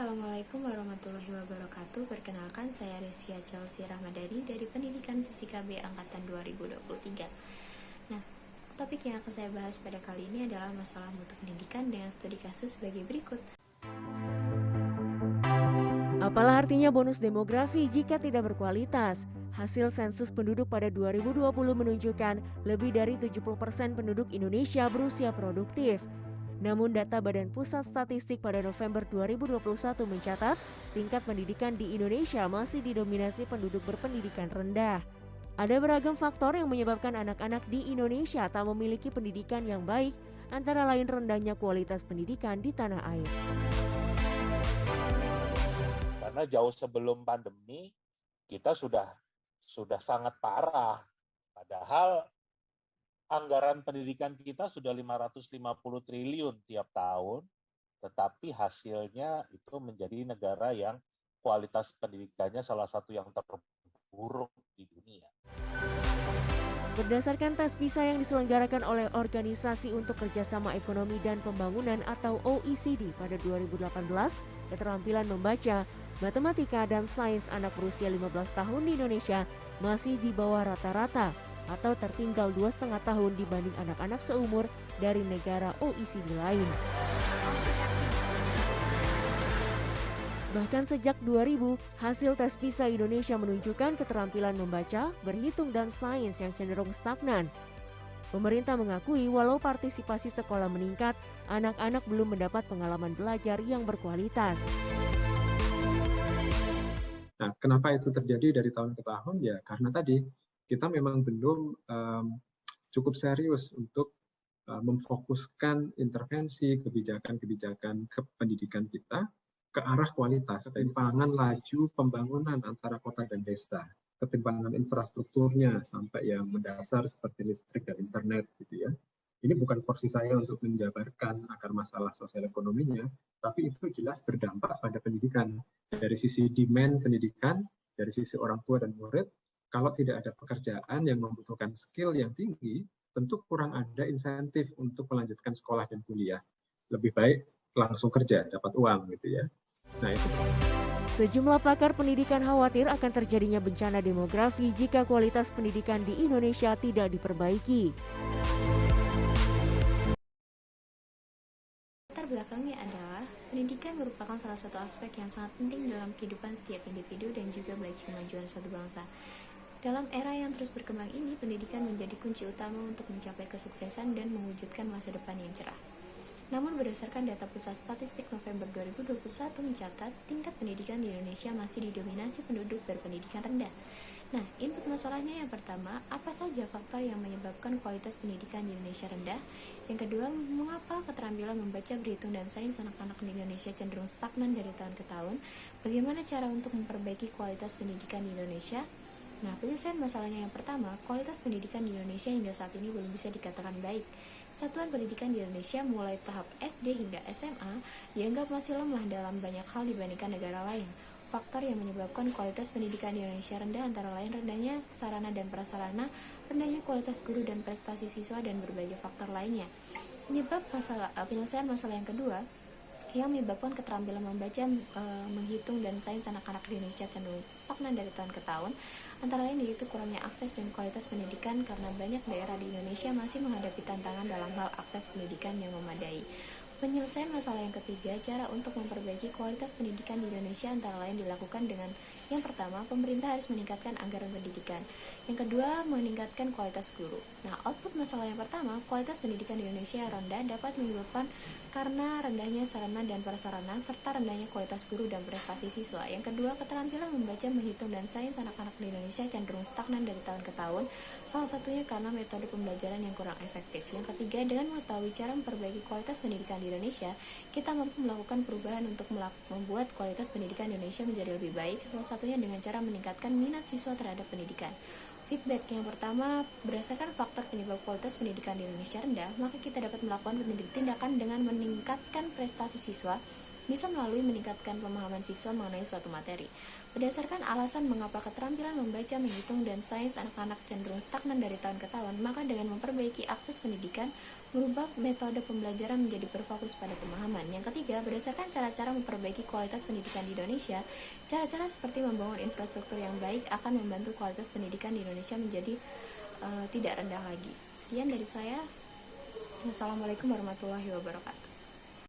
Assalamualaikum warahmatullahi wabarakatuh. Perkenalkan, saya Resia Chelsea Rahmadani dari Pendidikan Fisika B Angkatan 2023. Nah, topik yang akan saya bahas pada kali ini adalah masalah mutu pendidikan dengan studi kasus sebagai berikut. Apalah artinya bonus demografi jika tidak berkualitas? Hasil sensus penduduk pada 2020 menunjukkan lebih dari 70% penduduk Indonesia berusia produktif. Namun data Badan Pusat Statistik pada November 2021 mencatat tingkat pendidikan di Indonesia masih didominasi penduduk berpendidikan rendah. Ada beragam faktor yang menyebabkan anak-anak di Indonesia tak memiliki pendidikan yang baik, antara lain rendahnya kualitas pendidikan di tanah air. Karena jauh sebelum pandemi kita sudah sangat parah. Padahal anggaran pendidikan kita sudah 550 triliun tiap tahun, tetapi hasilnya itu menjadi negara yang kualitas pendidikannya salah satu yang terburuk di dunia. Berdasarkan tes PISA yang diselenggarakan oleh Organisasi untuk Kerjasama Ekonomi dan Pembangunan atau OECD pada 2018, keterampilan membaca, matematika, dan sains anak berusia 15 tahun di Indonesia masih di bawah rata-rata atau tertinggal 2,5 tahun dibanding anak-anak seumur dari negara OECD lain. Bahkan sejak 2000, hasil tes PISA Indonesia menunjukkan keterampilan membaca, berhitung, dan sains yang cenderung stagnan. Pemerintah mengakui walau partisipasi sekolah meningkat, anak-anak belum mendapat pengalaman belajar yang berkualitas. Nah, kenapa itu terjadi dari tahun ke tahun? Ya, karena tadi kita memang belum cukup serius untuk memfokuskan intervensi kebijakan-kebijakan pendidikan kita ke arah kualitas. Ketimpangan laju pembangunan antara kota dan desa, ketimpangan infrastrukturnya sampai yang mendasar seperti listrik dan internet gitu ya. Ini bukan porsi saya untuk menjabarkan akar masalah sosial ekonominya, tapi itu jelas berdampak pada pendidikan. Dari sisi demand pendidikan, dari sisi orang tua dan murid, kalau tidak ada pekerjaan yang membutuhkan skill yang tinggi, tentu kurang ada insentif untuk melanjutkan sekolah dan kuliah. Lebih baik langsung kerja, dapat uang gitu ya. Nah itu. Sejumlah pakar pendidikan khawatir akan terjadinya bencana demografi jika kualitas pendidikan di Indonesia tidak diperbaiki. Latar belakangnya adalah pendidikan merupakan salah satu aspek yang sangat penting dalam kehidupan setiap individu dan juga bagi kemajuan suatu bangsa. Dalam era yang terus berkembang ini, pendidikan menjadi kunci utama untuk mencapai kesuksesan dan mewujudkan masa depan yang cerah. Namun berdasarkan data Pusat Statistik November 2021 mencatat tingkat pendidikan di Indonesia masih didominasi penduduk berpendidikan rendah. Nah, input masalahnya yang pertama, apa saja faktor yang menyebabkan kualitas pendidikan di Indonesia rendah? Yang kedua, mengapa keterampilan membaca, berhitung, dan sains anak-anak di Indonesia cenderung stagnan dari tahun ke tahun? Bagaimana cara untuk memperbaiki kualitas pendidikan di Indonesia? Nah, penyelesaian masalahnya yang pertama, kualitas pendidikan di Indonesia hingga saat ini belum bisa dikatakan baik. Satuan pendidikan di Indonesia mulai tahap SD hingga SMA dianggap masih lemah dalam banyak hal dibandingkan negara lain. Faktor yang menyebabkan kualitas pendidikan di Indonesia rendah antara lain rendahnya sarana dan prasarana, rendahnya kualitas guru dan prestasi siswa, dan berbagai faktor lainnya. Penyelesaian masalah yang kedua, yang menyebabkan keterampilan membaca, menghitung, dan sains anak-anak di Indonesia cenderung stagnan dari tahun ke tahun, antara lain yaitu kurangnya akses dan kualitas pendidikan karena banyak daerah di Indonesia masih menghadapi tantangan dalam hal akses pendidikan yang memadai. Penyelesaian masalah yang ketiga, cara untuk memperbaiki kualitas pendidikan di Indonesia antara lain dilakukan dengan yang pertama, pemerintah harus meningkatkan anggaran pendidikan. Yang kedua, meningkatkan kualitas guru. Nah, output masalah yang pertama, kualitas pendidikan di Indonesia yang rendah dapat menyebabkan karena rendahnya sarana dan prasarana serta rendahnya kualitas guru dan prestasi siswa. Yang kedua, keterampilan membaca, menghitung, dan sains anak-anak di Indonesia cenderung stagnan dari tahun ke tahun, salah satunya karena metode pembelajaran yang kurang efektif. Yang ketiga, dengan mengetahui cara memperbaiki kualitas pendidikan di Indonesia, kita mampu melakukan perubahan untuk membuat kualitas pendidikan di Indonesia menjadi lebih baik, salah satunya dengan cara meningkatkan minat siswa terhadap pendidikan. Feedback yang pertama, berdasarkan faktor penyebab kualitas pendidikan di Indonesia rendah, maka kita dapat melakukan tindakan dengan meningkatkan prestasi siswa, bisa melalui meningkatkan pemahaman siswa mengenai suatu materi. Berdasarkan alasan mengapa keterampilan membaca, menghitung, dan sains anak-anak cenderung stagnan dari tahun ke tahun, maka dengan memperbaiki akses pendidikan, merubah metode pembelajaran menjadi berfokus pada pemahaman. Yang ketiga, berdasarkan cara-cara memperbaiki kualitas pendidikan di Indonesia, cara-cara seperti membangun infrastruktur yang baik akan membantu kualitas pendidikan di Indonesia menjadi tidak rendah lagi. Sekian dari saya. Wassalamualaikum warahmatullahi wabarakatuh.